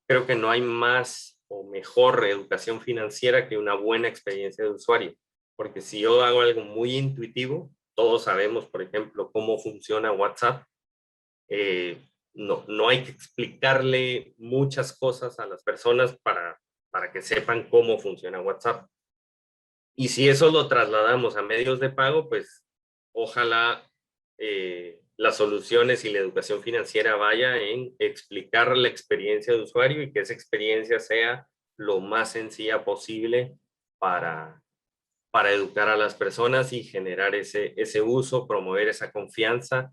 Creo que no hay más o mejor educación financiera que una buena experiencia de usuario, porque si yo hago algo muy intuitivo, todos sabemos, por ejemplo, cómo funciona WhatsApp. No hay que explicarle muchas cosas a las personas para que sepan cómo funciona WhatsApp. Y si eso lo trasladamos a medios de pago, pues ojalá las soluciones y la educación financiera vaya en explicar la experiencia de usuario y que esa experiencia sea lo más sencilla posible para educar a las personas y generar ese uso, promover esa confianza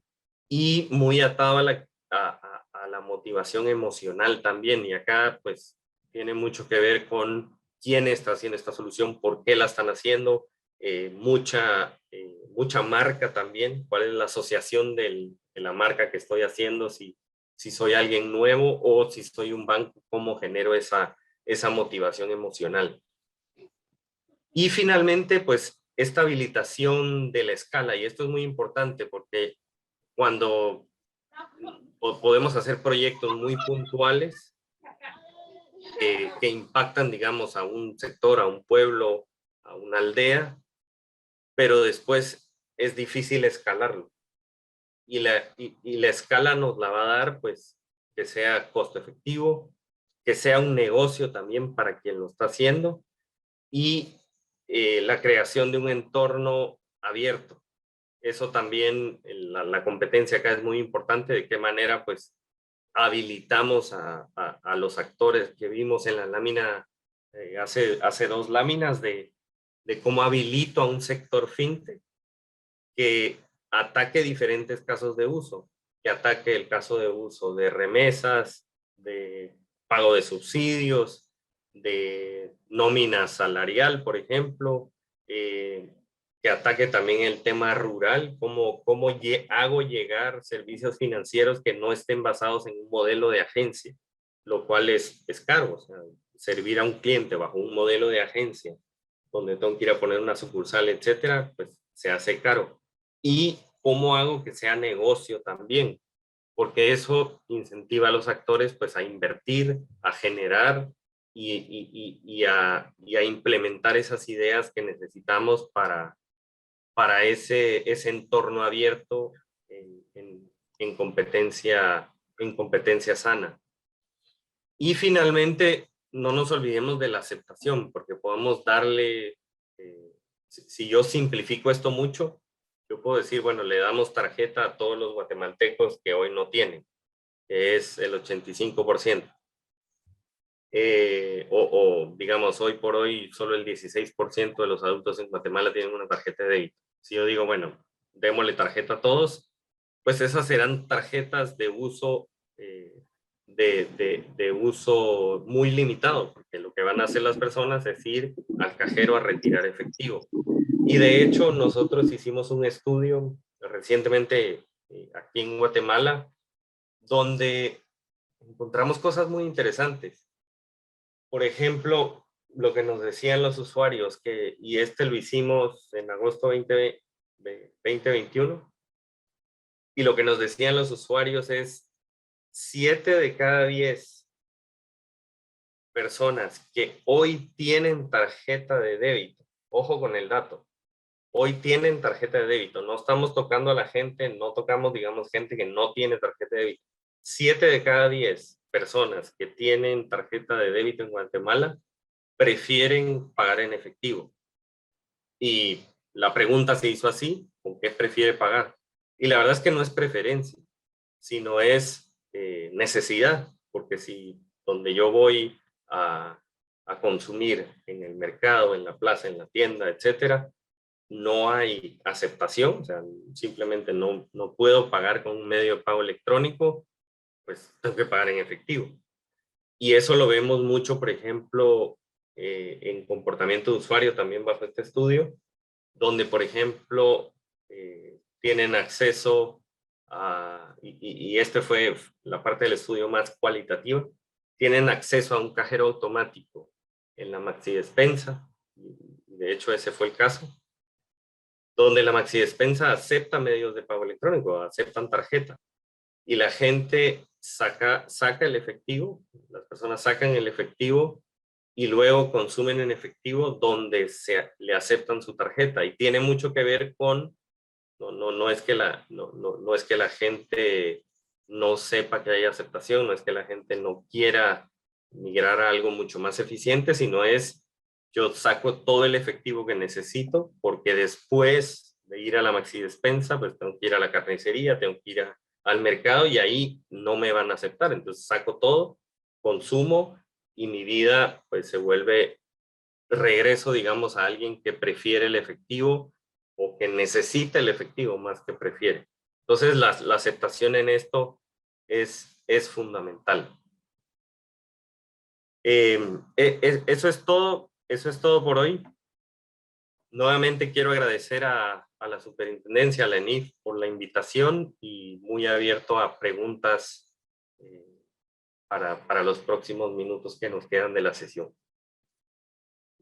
y muy atado a la motivación emocional también. Y acá pues tiene mucho que ver con quién está haciendo esta solución, por qué la están haciendo, mucha marca también, cuál es la asociación de la marca que estoy haciendo, si soy alguien nuevo o si soy un banco, cómo genero esa motivación emocional. Y finalmente, pues, esta habilitación de la escala, y esto es muy importante porque cuando podemos hacer proyectos muy puntuales que impactan, digamos, a un sector, a un pueblo, a una aldea, pero después es difícil escalarlo. Y la escala nos la va a dar, pues, que sea costo efectivo, que sea un negocio también para quien lo está haciendo, y la creación de un entorno abierto. Eso también, la competencia acá es muy importante, de qué manera pues habilitamos a los actores que vimos en la lámina, hace dos láminas de cómo habilito a un sector fintech que ataque diferentes casos de uso, que ataque el caso de uso de remesas, de pago de subsidios, de nómina salarial, por ejemplo, que ataque también el tema rural, cómo hago llegar servicios financieros que no estén basados en un modelo de agencia, lo cual es caro. O sea, servir a un cliente bajo un modelo de agencia, donde tengo que ir a poner una sucursal, etcétera, pues se hace caro. Y cómo hago que sea negocio también, porque eso incentiva a los actores pues a invertir, a generar y a implementar esas ideas que necesitamos para ese entorno abierto en competencia sana. Y finalmente, no nos olvidemos de la aceptación, porque podemos darle, si yo simplifico esto mucho, yo puedo decir, bueno, le damos tarjeta a todos los guatemaltecos que hoy no tienen, que es el 85%. O digamos, hoy por hoy solo el 16% de los adultos en Guatemala tienen una tarjeta de débito. Si yo digo, bueno, démosle tarjeta a todos, pues esas serán tarjetas de uso, de uso muy limitado, porque lo que van a hacer las personas es ir al cajero a retirar efectivo. Y de hecho, nosotros hicimos un estudio recientemente aquí en Guatemala, donde encontramos cosas muy interesantes. Por ejemplo, lo que nos decían los usuarios, y lo hicimos en agosto 2021, y lo que nos decían los usuarios es 7 de cada 10 personas que hoy tienen tarjeta de débito, ojo con el dato, hoy tienen tarjeta de débito, no estamos tocando a la gente, no tocamos, digamos, gente que no tiene tarjeta de débito. 7 de cada 10 personas que tienen tarjeta de débito en Guatemala prefieren pagar en efectivo. Y la pregunta se hizo así, ¿con qué prefiere pagar? Y la verdad es que no es preferencia, sino es necesidad, porque si donde yo voy a consumir en el mercado, en la plaza, en la tienda, etcétera, no hay aceptación, o sea, simplemente no puedo pagar con un medio de pago electrónico, pues tengo que pagar en efectivo. Y eso lo vemos mucho, por ejemplo, en comportamiento de usuario también bajo este estudio, donde, por ejemplo, tienen acceso a, y este fue la parte del estudio más cualitativa, tienen acceso a un cajero automático en la Maxi Despensa, de hecho ese fue el caso, donde la Maxi Despensa acepta medios de pago electrónico, aceptan tarjeta, y la gente saca el efectivo, las personas sacan el efectivo y luego consumen en efectivo donde le aceptan su tarjeta, y tiene mucho que ver con, no es que no es que la gente no sepa que hay aceptación, no es que la gente no quiera migrar a algo mucho más eficiente, sino es yo saco todo el efectivo que necesito, porque después de ir a la Maxi Despensa, pues tengo que ir a la carnicería, tengo que ir al mercado, y ahí no me van a aceptar. Entonces saco todo, consumo, y mi vida pues se vuelve, regreso, digamos, a alguien que prefiere el efectivo o que necesita el efectivo más que prefiere. Entonces la aceptación en esto es fundamental. Eso es todo por hoy. Nuevamente quiero agradecer a la superintendencia, a la ENIF, por la invitación, y muy abierto a preguntas para los próximos minutos que nos quedan de la sesión.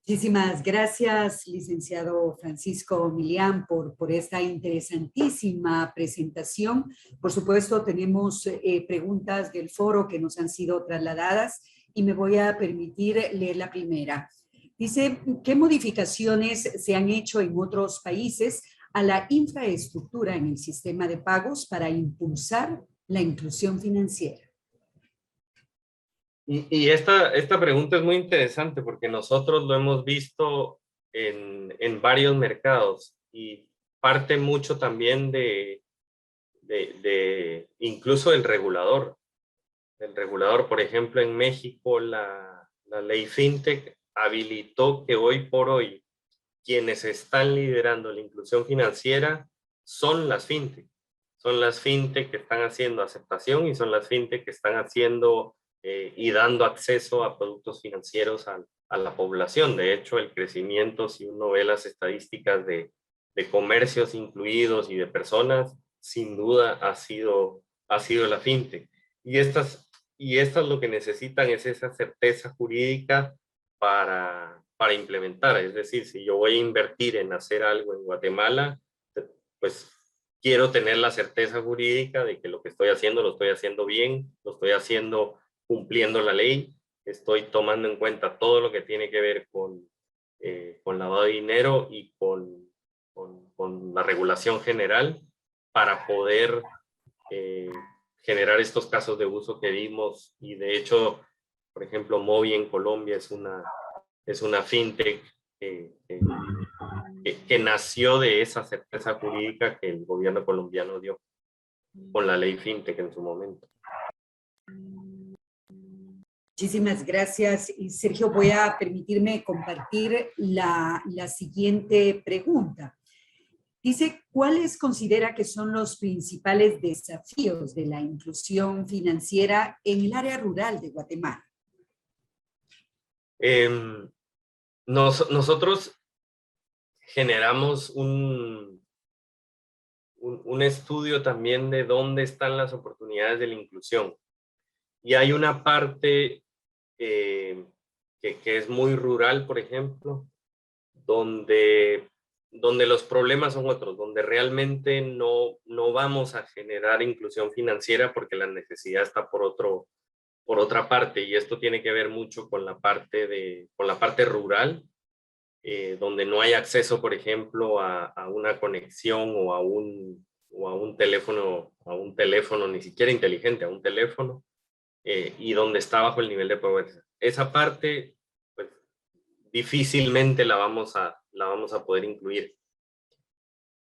Muchísimas gracias, licenciado Francisco Milián, por esta interesantísima presentación. Por supuesto, tenemos preguntas del foro que nos han sido trasladadas y me voy a permitir leer la primera. Dice, ¿qué modificaciones se han hecho en otros países a la infraestructura en el sistema de pagos para impulsar la inclusión financiera? Y esta pregunta es muy interesante, porque nosotros lo hemos visto en varios mercados, y parte mucho también de incluso del regulador. El regulador, por ejemplo, en México, la ley FinTech habilitó que hoy por hoy quienes están liderando la inclusión financiera son las FinTech. Son las FinTech que están haciendo aceptación, y son las FinTech que están haciendo y dando acceso a productos financieros a la población. De hecho, el crecimiento, si uno ve las estadísticas de comercios incluidos y de personas, sin duda ha sido la FinTech. Y estas lo que necesitan es esa certeza jurídica para implementar. Es decir, si yo voy a invertir en hacer algo en Guatemala, pues quiero tener la certeza jurídica de que lo que estoy haciendo lo estoy haciendo bien, lo estoy haciendo cumpliendo la ley, estoy tomando en cuenta todo lo que tiene que ver con lavado de dinero y con la regulación general, para poder generar estos casos de uso que vimos. Y de hecho, por ejemplo, Movi en Colombia es una fintech que nació de esa certeza jurídica que el gobierno colombiano dio con la ley fintech en su momento. Muchísimas gracias. Y Sergio, voy a permitirme compartir la siguiente pregunta. Dice, ¿cuáles considera que son los principales desafíos de la inclusión financiera en el área rural de Guatemala? Nosotros generamos un estudio también de dónde están las oportunidades de la inclusión. Y hay una parte que es muy rural, por ejemplo, donde los problemas son otros, donde realmente no vamos a generar inclusión financiera porque la necesidad está por otra parte, y esto tiene que ver mucho con la parte rural, donde no hay acceso, por ejemplo, a una conexión o a un teléfono ni siquiera inteligente, a un teléfono, y donde está bajo el nivel de pobreza. Esa parte, pues, difícilmente la vamos a poder incluir.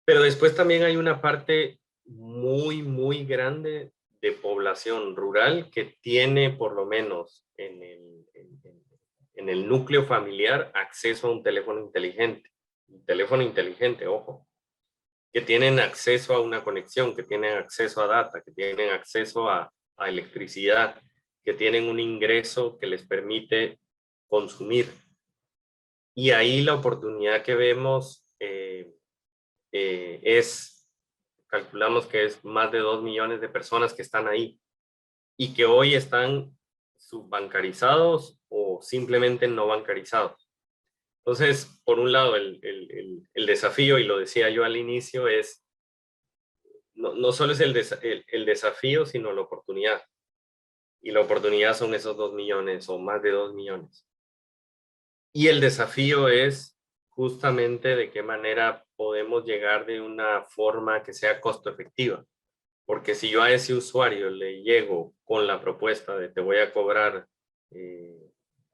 Pero después también hay una parte muy, muy grande de población rural que tiene, por lo menos en el núcleo familiar, acceso a un teléfono inteligente, ojo, que tienen acceso a una conexión, que tienen acceso a data, que tienen acceso a electricidad, que tienen un ingreso que les permite consumir. Y ahí la oportunidad que vemos calculamos que es más de 2 millones de personas que están ahí y que hoy están subbancarizados o simplemente no bancarizados. Entonces, por un lado, el desafío, y lo decía yo al inicio, es no solo es el desafío, sino la oportunidad. Y la oportunidad son esos 2 millones o más de 2 millones. Y el desafío es justamente de qué manera podemos llegar de una forma que sea costo efectiva. Porque si yo a ese usuario le llego con la propuesta de te voy a cobrar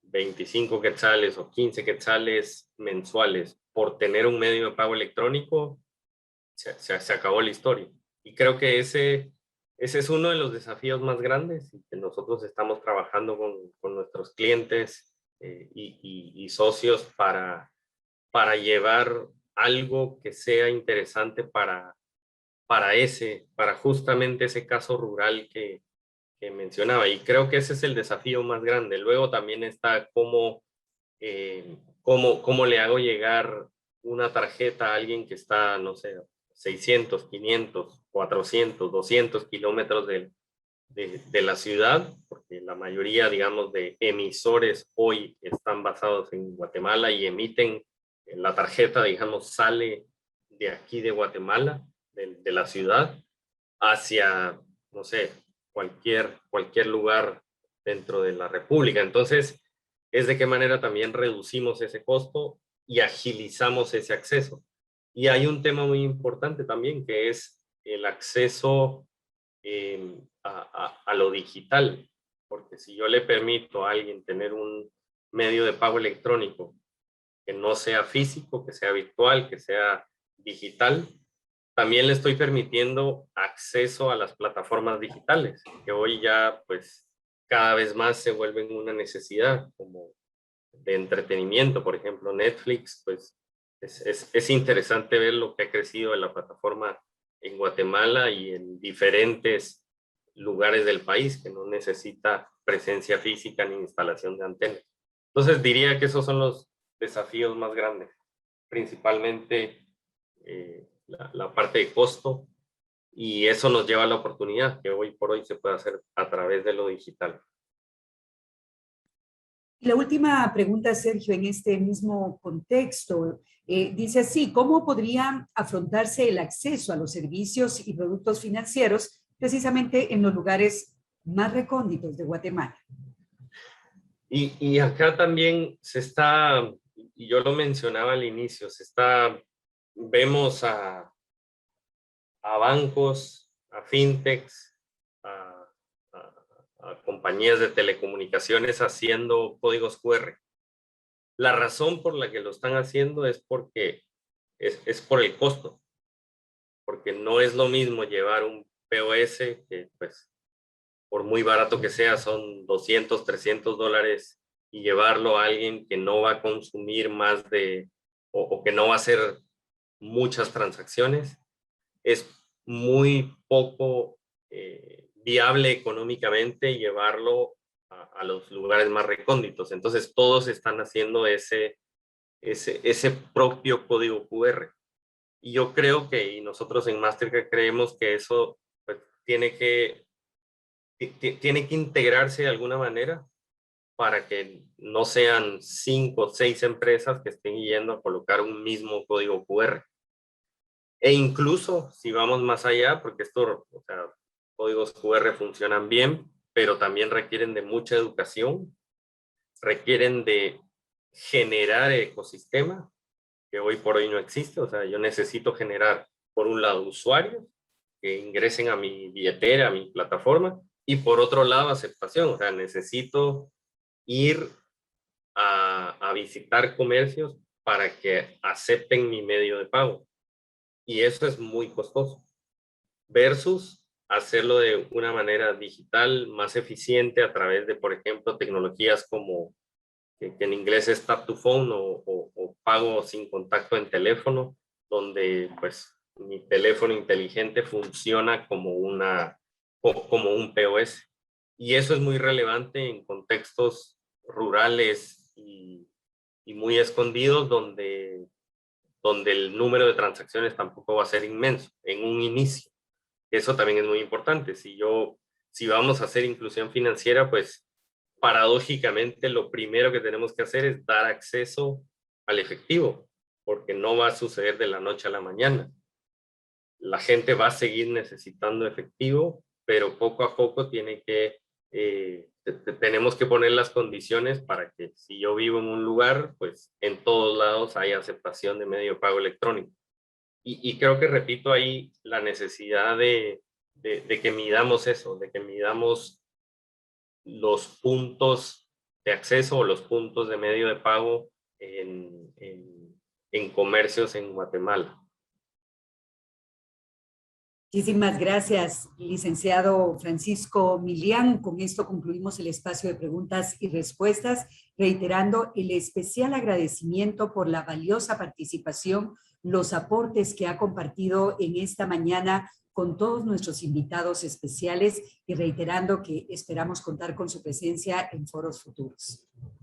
25 quetzales o 15 quetzales mensuales por tener un medio de pago electrónico, se acabó la historia. Y creo que ese es uno de los desafíos más grandes y que nosotros estamos trabajando con nuestros clientes y socios para llevar algo que sea interesante para justamente ese caso rural que mencionaba. Y creo que ese es el desafío más grande. Luego también está cómo le hago llegar una tarjeta a alguien que está, no sé, 600, 500, 400, 200 kilómetros de la ciudad, porque la mayoría, digamos, de emisores hoy están basados en Guatemala y emiten la tarjeta, digamos, sale de aquí de Guatemala, de la ciudad, hacia, no sé, cualquier lugar dentro de la República. Entonces, es de qué manera también reducimos ese costo y agilizamos ese acceso. Y hay un tema muy importante también, que es el acceso a lo digital, porque si yo le permito a alguien tener un medio de pago electrónico que no sea físico, que sea virtual, que sea digital, también le estoy permitiendo acceso a las plataformas digitales, que hoy ya pues cada vez más se vuelven una necesidad, como de entretenimiento. Por ejemplo, Netflix, pues es interesante ver lo que ha crecido en la plataforma en Guatemala y en diferentes lugares del país, que no necesita presencia física ni instalación de antenas. Entonces diría que esos son los desafíos más grandes, principalmente la parte de costo, y eso nos lleva a la oportunidad que hoy por hoy se puede hacer a través de lo digital. La última pregunta, Sergio, en este mismo contexto, dice así, ¿cómo podría afrontarse el acceso a los servicios y productos financieros precisamente en los lugares más recónditos de Guatemala? Y acá también y yo lo mencionaba al inicio, vemos a bancos, a fintechs, a, a compañías de telecomunicaciones haciendo códigos QR. La razón por la que lo están haciendo es porque es por el costo, porque no es lo mismo llevar un POS que pues por muy barato que sea son 200, 300 dólares, y llevarlo a alguien que no va a consumir más o que no va a ser muchas transacciones. Es muy poco viable económicamente llevarlo a los lugares más recónditos. Entonces todos están haciendo ese propio código QR. Y yo creo que, y nosotros en Mastercard creemos que eso pues, tiene que integrarse de alguna manera para que no sean 5 o 6 empresas que estén yendo a colocar un mismo código QR. E incluso si vamos más allá, porque estos códigos QR funcionan bien, pero también requieren de mucha educación, requieren de generar ecosistema, que hoy por hoy no existe. O sea, yo necesito generar, por un lado, usuarios que ingresen a mi billetera, a mi plataforma, y por otro lado, aceptación. O sea, necesito ir a visitar comercios para que acepten mi medio de pago. Y eso es muy costoso. Versus hacerlo de una manera digital, más eficiente a través de, por ejemplo, tecnologías como que en inglés es tap to phone o pago sin contacto en teléfono, donde pues mi teléfono inteligente funciona como un POS. Y eso es muy relevante en contextos rurales y muy escondidos donde el número de transacciones tampoco va a ser inmenso en un inicio. Eso también es muy importante. Si vamos a hacer inclusión financiera, pues paradójicamente lo primero que tenemos que hacer es dar acceso al efectivo, porque no va a suceder de la noche a la mañana. La gente va a seguir necesitando efectivo, pero poco a poco tenemos que poner las condiciones para que si yo vivo en un lugar, pues en todos lados hay aceptación de medio de pago electrónico. Y creo que repito ahí la necesidad de que midamos eso, de que midamos los puntos de acceso o los puntos de medio de pago en comercios en Guatemala. Muchísimas gracias, licenciado Francisco Milián. Con esto concluimos el espacio de preguntas y respuestas, reiterando el especial agradecimiento por la valiosa participación, los aportes que ha compartido en esta mañana con todos nuestros invitados especiales y reiterando que esperamos contar con su presencia en foros futuros.